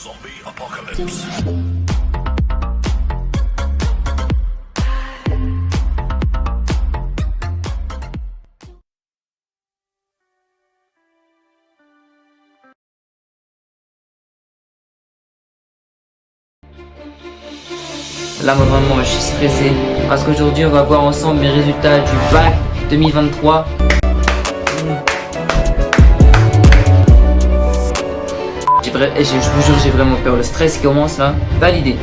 Zombie apocalypse. Là moi vraiment je suis stressé parce qu'aujourd'hui on va voir ensemble mes résultats du bac 2023. Je vous jure j'ai vraiment peur, le stress qui commence là. Validé.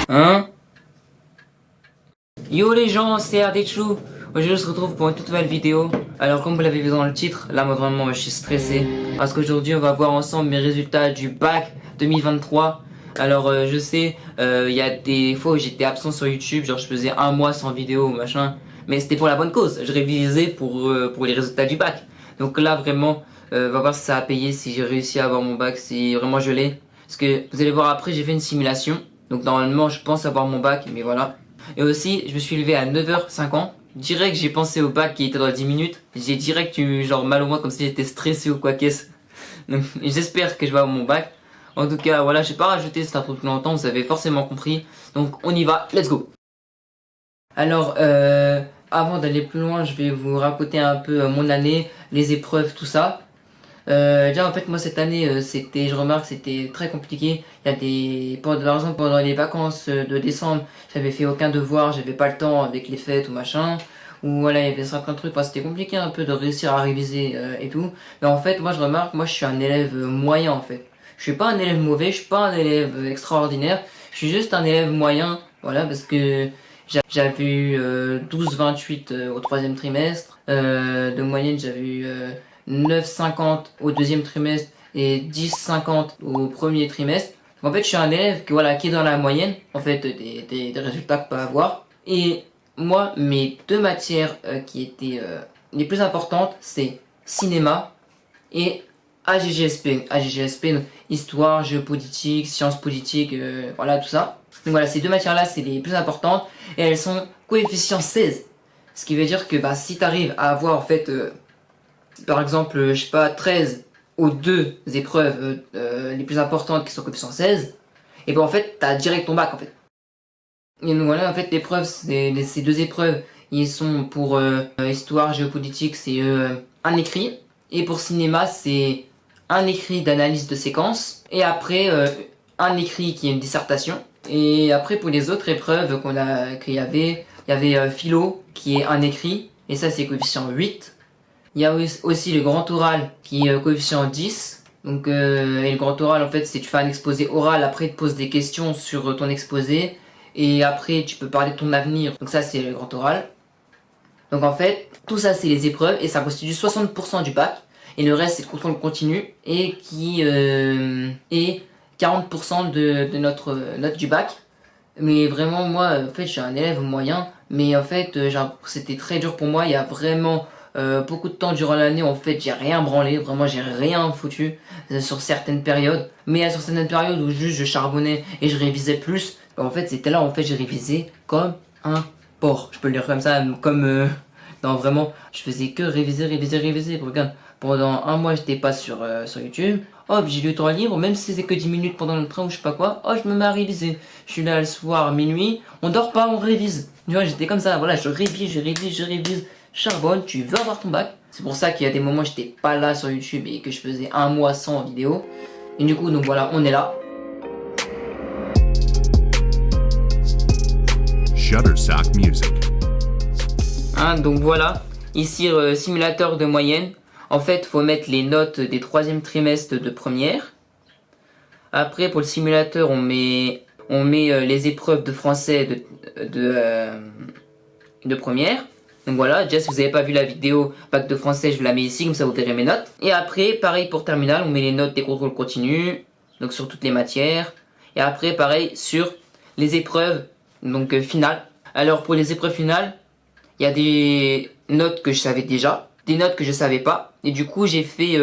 Hein? Yo les gens, c'est Ardechou. Aujourd'hui on se retrouve pour une toute nouvelle vidéo. Alors comme vous l'avez vu dans le titre, là moi vraiment je suis stressé parce qu'aujourd'hui on va voir ensemble mes résultats du bac 2023. Alors je sais, il y a des fois où j'étais absent sur YouTube, genre je faisais un mois sans vidéo machin, mais c'était pour la bonne cause, je révisais pour les résultats du bac. Donc là vraiment, va voir si ça a payé, si j'ai réussi à avoir mon bac, si vraiment je l'ai. Parce que vous allez voir après, j'ai fait une simulation, donc normalement je pense avoir mon bac, mais voilà. Et aussi, je me suis levé à 9h50. Direct, j'ai pensé au bac qui était dans 10 minutes. J'ai direct eu genre mal au ventre comme si j'étais stressé ou quoi qu'est-ce. Donc j'espère que je vais avoir mon bac. En tout cas, voilà, j'ai pas rajouté cette intro plus longtemps, vous avez forcément compris. Donc on y va, let's go. Alors, avant d'aller plus loin, je vais vous raconter un peu mon année, les épreuves, tout ça. Déjà en fait moi cette année je remarque c'était très compliqué. Il y a par exemple pendant les vacances de décembre, j'avais fait aucun devoir, j'avais pas le temps avec les fêtes ou machin. Ou voilà, il y avait certains trucs, enfin, c'était compliqué un peu de réussir à réviser et tout. Mais en fait moi je remarque, moi je suis un élève moyen en fait. Je suis pas un élève mauvais, je suis pas un élève extraordinaire, je suis juste un élève moyen, voilà, parce que j'avais eu 12,28 au troisième trimestre, de moyenne j'avais eu 9,50 au deuxième trimestre et 10,50 au premier trimestre. Donc en fait je suis un élève qui est dans la moyenne en fait des résultats qu'on peut avoir. Et moi mes deux matières qui étaient les plus importantes, c'est cinéma et AGGSP. AGGSP, donc histoire, géopolitique, sciences politiques, voilà tout ça. Donc voilà, ces deux matières-là, c'est les plus importantes et elles sont coefficient 16. Ce qui veut dire que si tu arrives à avoir en fait, par exemple, je sais pas, 13 aux deux épreuves les plus importantes qui sont coefficient 16, et ben en fait, tu as direct ton bac en fait. Et donc voilà, en fait, l'épreuve, ces deux épreuves, ils sont pour histoire, géopolitique, c'est un écrit. Et pour cinéma, c'est un écrit d'analyse de séquence. Et après, un écrit qui est une dissertation. Et après, pour les autres épreuves qu'il y avait philo, qui est un écrit. Et ça, c'est coefficient 8. Il y a aussi le grand oral, qui est coefficient 10. Donc, et le grand oral, en fait, c'est tu fais un exposé oral. Après, tu poses des questions sur ton exposé. Et après, tu peux parler de ton avenir. Donc ça, c'est le grand oral. Donc en fait, tout ça, c'est les épreuves. Et ça constitue 60% du bac. Et le reste, c'est le contrôle continu. Et qui est 40% de notre note du bac. Mais vraiment, moi, en fait, je suis un élève moyen. Mais en fait, c'était très dur pour moi. Il y a vraiment beaucoup de temps durant l'année. En fait, j'ai rien branlé. Vraiment, j'ai rien foutu sur certaines périodes. Mais il y a sur certaines périodes où juste je charbonnais et je révisais plus. En fait, c'était là, en fait, j'ai révisé comme un porc. Je peux le dire comme ça, comme... non, vraiment, je faisais que réviser. Regarde, pendant un mois, j'étais pas sur YouTube. Hop, j'ai le temps libre, même si c'est que 10 minutes pendant le train ou je sais pas quoi. Oh, je me mets à réviser. Je suis là le soir, minuit. On dort pas, on révise. Tu vois, j'étais comme ça. Voilà, je révise. Charbonne, tu veux avoir ton bac. C'est pour ça qu'il y a des moments où j'étais pas là sur YouTube et que je faisais un mois sans vidéo. Et du coup, donc voilà, on est là. Shutterstock Music. Hein, donc voilà, ici simulateur de moyenne. En fait, faut mettre les notes des troisième trimestres de première. Après, pour le simulateur, on met les épreuves de français de première. Donc voilà, déjà si vous n'avez pas vu la vidéo bac de français, je vous la mets ici, comme ça vous verrez mes notes. Et après, pareil pour terminale, on met les notes des contrôles continus, donc sur toutes les matières. Et après, pareil sur les épreuves donc finales. Alors pour les épreuves finales, il y a des notes que je savais déjà, des notes que je savais pas. Et du coup, j'ai fait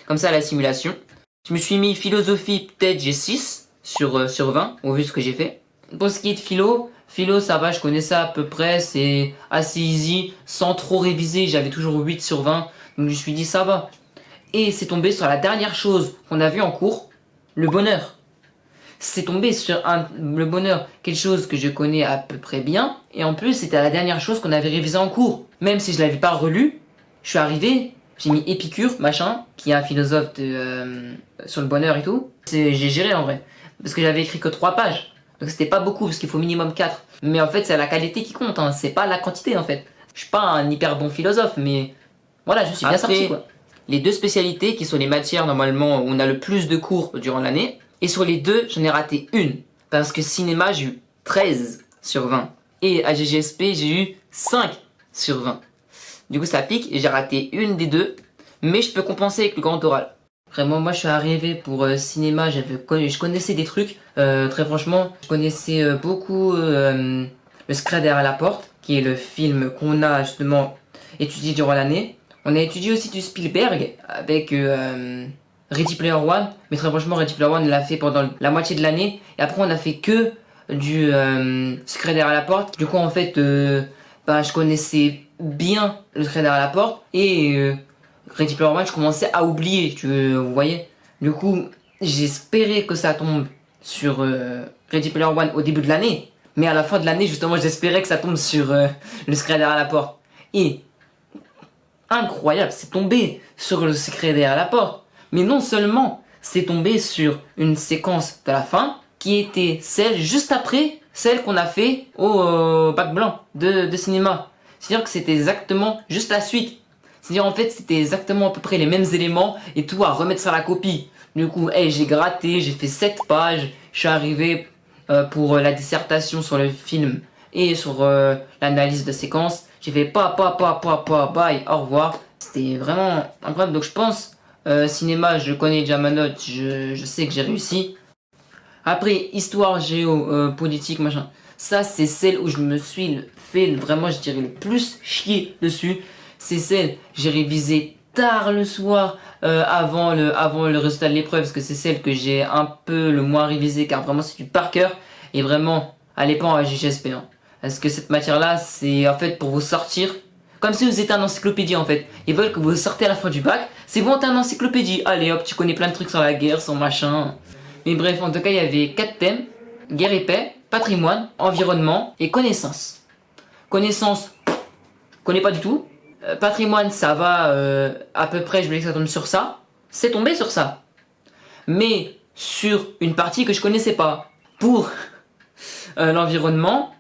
comme ça la simulation. Je me suis mis philosophie, peut-être j'ai 6 sur 20, au vu de ce que j'ai fait. Pour ce qui est de philo ça va, je connais ça à peu près, c'est assez easy, sans trop réviser, j'avais toujours 8 sur 20. Donc je me suis dit ça va. Et c'est tombé sur la dernière chose qu'on a vue en cours, le bonheur. C'est tombé sur le bonheur, quelque chose que je connais à peu près bien. Et en plus, c'était la dernière chose qu'on avait révisé en cours. Même si je l'avais pas relu, je suis arrivé, j'ai mis Épicure, machin, qui est un philosophe sur le bonheur et tout. J'ai géré en vrai. Parce que j'avais écrit que 3 pages. Donc c'était pas beaucoup, parce qu'il faut minimum 4. Mais en fait, c'est la qualité qui compte, hein. C'est pas la quantité en fait. Je suis pas un hyper bon philosophe, mais voilà, je suis bien sorti quoi. Les 2 spécialités qui sont les matières normalement où on a le plus de cours durant l'année. Et sur les 2, j'en ai raté une. Parce que cinéma, j'ai eu 13 sur 20. Et à GGSP, j'ai eu 5 sur 20. Du coup, ça pique et j'ai raté une des 2. Mais je peux compenser avec le grand oral. Vraiment, moi, je suis arrivé pour cinéma. Je connaissais des trucs. Très franchement, je connaissais beaucoup Le Secret derrière la porte, qui est le film qu'on a justement étudié durant l'année. On a étudié aussi du Spielberg avec Ready Player One, mais très franchement Ready Player One on l'a fait pendant la moitié de l'année, et après on a fait que du Secret derrière la porte. Du coup en fait je connaissais bien le Secret derrière la porte, et Ready Player One je commençais à oublier, vous voyez. Du coup j'espérais que ça tombe sur Ready Player One au début de l'année, mais à la fin de l'année justement j'espérais que ça tombe sur le Secret derrière la porte. Et incroyable, c'est tombé sur le Secret derrière la porte. Mais non seulement c'est tombé sur une séquence de la fin qui était celle juste après celle qu'on a fait au bac blanc de cinéma. C'est-à-dire que c'était exactement juste la suite. C'est-à-dire en fait c'était exactement à peu près les mêmes éléments et tout à remettre sur la copie. Du coup, j'ai gratté, j'ai fait 7 pages, je suis arrivé pour la dissertation sur le film et sur l'analyse de séquence. J'ai fait bye, au revoir. C'était vraiment incroyable. Donc je pense cinéma, je connais déjà ma note, je sais que j'ai réussi. Après, histoire, géo, politique, machin. Ça, c'est celle où je me suis fait vraiment, je dirais, le plus chier dessus. C'est celle, j'ai révisé tard le soir, avant le résultat de l'épreuve, parce que c'est celle que j'ai un peu le moins révisé, car vraiment c'est du par cœur. Et vraiment, allez pas en GGSP, hein. Parce que cette matière-là, c'est en fait pour vous sortir. Comme si vous étiez un encyclopédie en fait. Ils veulent que vous sortez à la fin du bac. C'est bon, t'es un encyclopédie. Allez hop, tu connais plein de trucs sur la guerre, sur machin. Mais bref, en tout cas, il y avait 4 thèmes. Guerre et paix, patrimoine, environnement et connaissance. Connaissance, je connais pas du tout. Patrimoine, ça va à peu près, je voulais que ça tombe sur ça. C'est tombé sur ça. Mais sur une partie que je connaissais pas. Pour l'environnement,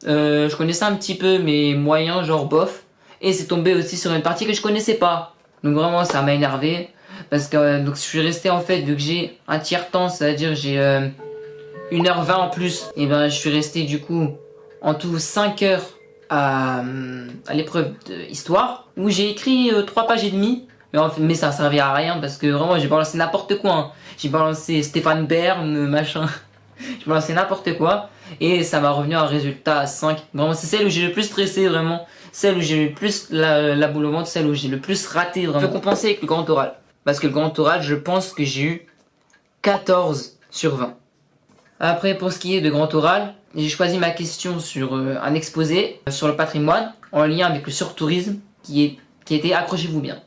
je connaissais un petit peu, mais moyen, genre bof. Et c'est tombé aussi sur une partie que je connaissais pas. Donc vraiment ça m'a énervé. Parce que donc je suis resté en fait, vu que j'ai un tiers temps, c'est-à-dire j'ai 1h20 en plus. Et ben je suis resté du coup en tout 5 heures à l'épreuve d'histoire. Où j'ai écrit 3 pages et demie. Mais ça servait à rien parce que vraiment j'ai balancé n'importe quoi. Hein. J'ai balancé Stéphane Bern, machin. J'ai balancé n'importe quoi. Et ça m'a revenu un résultat à 5. Vraiment c'est celle où j'ai le plus stressé vraiment. Celle où j'ai le plus la boule au ventre, celle où j'ai le plus raté vraiment. Je peux compenser avec le grand oral. Parce que le grand oral, je pense que j'ai eu 14 sur 20. Après, pour ce qui est de grand oral, j'ai choisi ma question sur un exposé sur le patrimoine, en lien avec le surtourisme, qui était, accrochez-vous bien.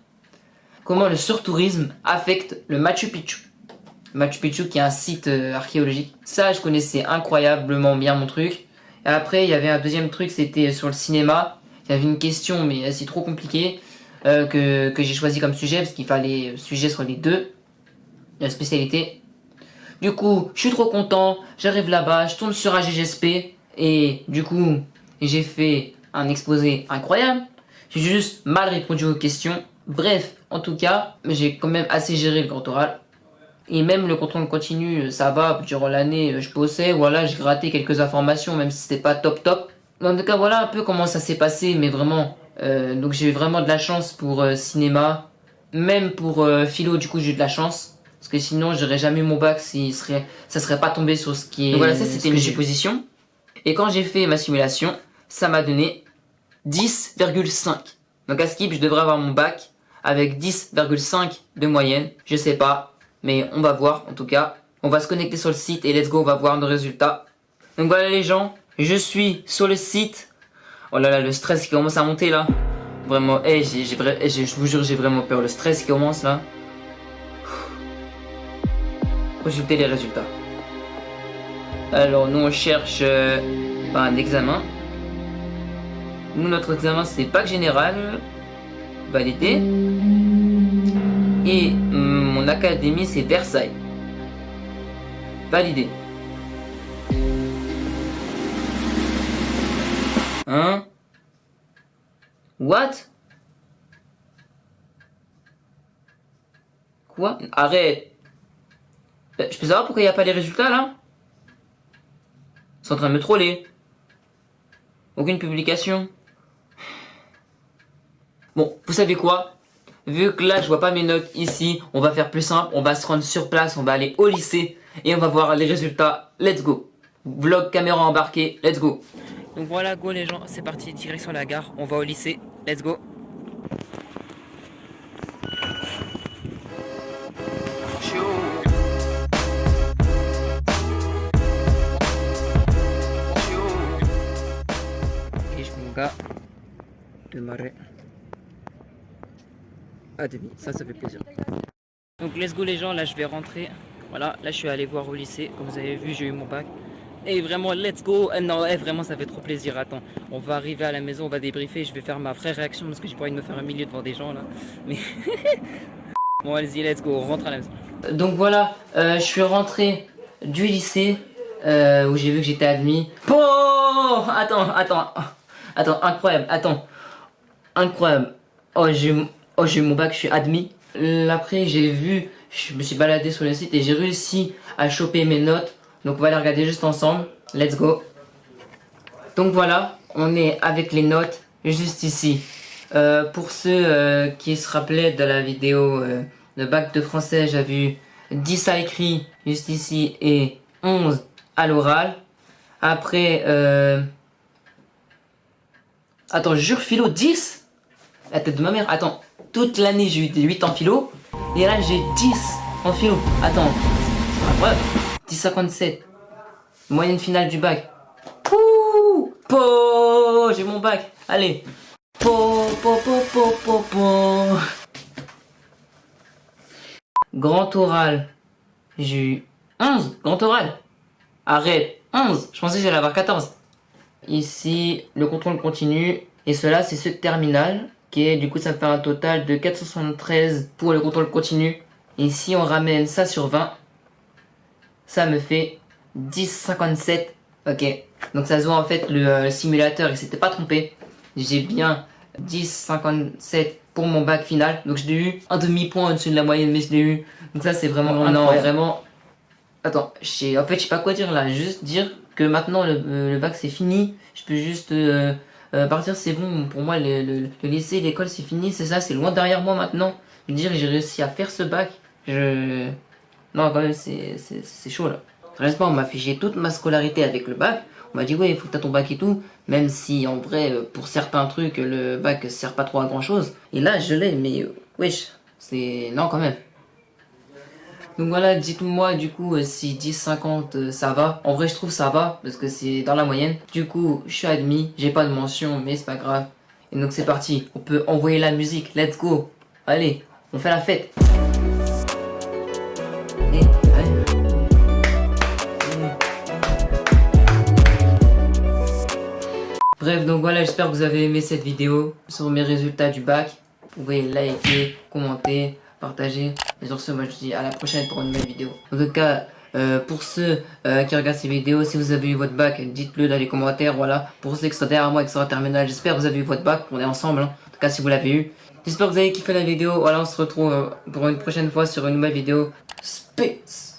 Comment le surtourisme affecte le Machu Picchu. Machu Picchu qui est un site archéologique. Ça, je connaissais incroyablement bien mon truc. Et après, il y avait un deuxième truc, c'était sur le cinéma. Il y avait une question, mais c'est trop compliqué, que j'ai choisi comme sujet, parce qu'il fallait sujet sur les 2 spécialités. Du coup, je suis trop content, j'arrive là-bas, je tombe sur AGGSP, et du coup, j'ai fait un exposé incroyable. J'ai juste mal répondu aux questions. Bref, en tout cas, j'ai quand même assez géré le grand oral. Et même le contrôle continu, ça va, durant l'année, je bossais, voilà, j'ai gratté quelques informations, même si c'était pas top. En tout cas, voilà un peu comment ça s'est passé, mais vraiment. Donc j'ai eu vraiment de la chance pour cinéma. Même pour philo, du coup, j'ai eu de la chance. Parce que sinon, j'aurais jamais eu mon bac si ça serait pas tombé sur ce qui est. Donc voilà, ça c'était mes suppositions. Et quand j'ai fait ma simulation, ça m'a donné 10,5. Donc à Skip, je devrais avoir mon bac avec 10,5 de moyenne. Je sais pas, mais on va voir en tout cas. On va se connecter sur le site et let's go, on va voir nos résultats. Donc voilà les gens. Je suis sur le site. Oh là là, le stress qui commence à monter là. Vraiment, je vous jure, j'ai vraiment peur. Le stress qui commence là. consulter les résultats. Alors nous on cherche un examen. Nous notre examen c'est bac général, validé. Et mon académie c'est Versailles, validé. Hein? What? Quoi? Arrête! Je peux savoir pourquoi il n'y a pas les résultats là? Ils sont en train de me troller. Aucune publication. Bon, vous savez quoi? Vu que là je vois pas mes notes ici, on va faire plus simple, on va se rendre sur place, on va aller au lycée et on va voir les résultats. Let's go! Vlog caméra embarquée, let's go! Donc voilà, go les gens, c'est parti, direction la gare, on va au lycée, let's go! Et je mon gars, démarrer à demi, ça fait plaisir. Donc let's go les gens, là je vais rentrer, voilà, là je suis allé voir au lycée, comme vous avez vu j'ai eu mon bac. Et vraiment, let's go! Non, vraiment, ça fait trop plaisir. Attends, on va arriver à la maison, on va débriefer. Je vais faire ma vraie réaction parce que j'ai pas envie de me faire un milieu devant des gens là. Mais bon, allez-y, let's go, on rentre à la maison. Donc voilà, je suis rentré du lycée où j'ai vu que j'étais admis. Oh! Attends, incroyable, incroyable. Oh, j'ai eu mon bac, je suis admis. Après, j'ai vu, je me suis baladé sur le site et j'ai réussi à choper mes notes. Donc on va les regarder juste ensemble. Let's go. Donc voilà, on est avec les notes juste ici. Pour ceux qui se rappelaient de la vidéo de bac de français, j'ai vu 10 à écrit juste ici et 11 à l'oral. Après, attends, jure philo 10? La tête de ma mère. Attends, toute l'année j'ai eu des 8 en philo. Et là j'ai 10 en philo. Attends, c'est incroyable. 10,57. Moyenne finale du bac. Pouh! Po! J'ai mon bac. Allez. Po. Grand oral. J'ai eu 11. Grand oral. Arrête. 11. Je pensais que j'allais avoir 14. Ici, le contrôle continu. Et cela, c'est ce terminal. Qui est, du coup, ça me fait un total de 473 pour le contrôle continu. Et si on ramène ça sur 20, ça me fait 10,57. Ok. Donc ça se voit en fait, le simulateur il s'était pas trompé. J'ai bien 10,57 pour mon bac final. Donc je l'ai eu un demi-point au-dessus de la moyenne, mais je l'ai eu. Donc ça c'est vraiment... Non, vraiment... Attends, en fait je sais pas quoi dire là. Juste dire que maintenant le bac c'est fini. Je peux juste partir, c'est bon. Pour moi le lycée, l'école c'est fini. C'est ça, c'est loin derrière moi maintenant. Je veux dire, j'ai réussi à faire ce bac. Non, quand même, c'est chaud là. Sérieusement, on m'a affiché toute ma scolarité avec le bac. On m'a dit, ouais, il faut que tu aies ton bac et tout. Même si, en vrai, pour certains trucs, le bac sert pas trop à grand chose. Et là, je l'ai, mais wesh, c'est. Non, quand même. Donc voilà, dites-moi du coup si 10,50 ça va. En vrai, je trouve ça va parce que c'est dans la moyenne. Du coup, je suis admis. J'ai pas de mention, mais c'est pas grave. Et donc, c'est parti. On peut envoyer la musique. Let's go. Allez, on fait la fête. Bref, donc voilà, j'espère que vous avez aimé cette vidéo sur mes résultats du bac. Vous pouvez liker, commenter, partager. Et sur ce, moi je vous dis à la prochaine pour une nouvelle vidéo. En tout cas, pour ceux qui regardent ces vidéos, si vous avez eu votre bac, dites-le dans les commentaires. Voilà, pour ceux qui sont derrière moi, qui sont en terminale, j'espère que vous avez eu votre bac. On est ensemble, hein. En tout cas, si vous l'avez eu. J'espère que vous avez kiffé la vidéo. Voilà, on se retrouve pour une prochaine fois sur une nouvelle vidéo. Space.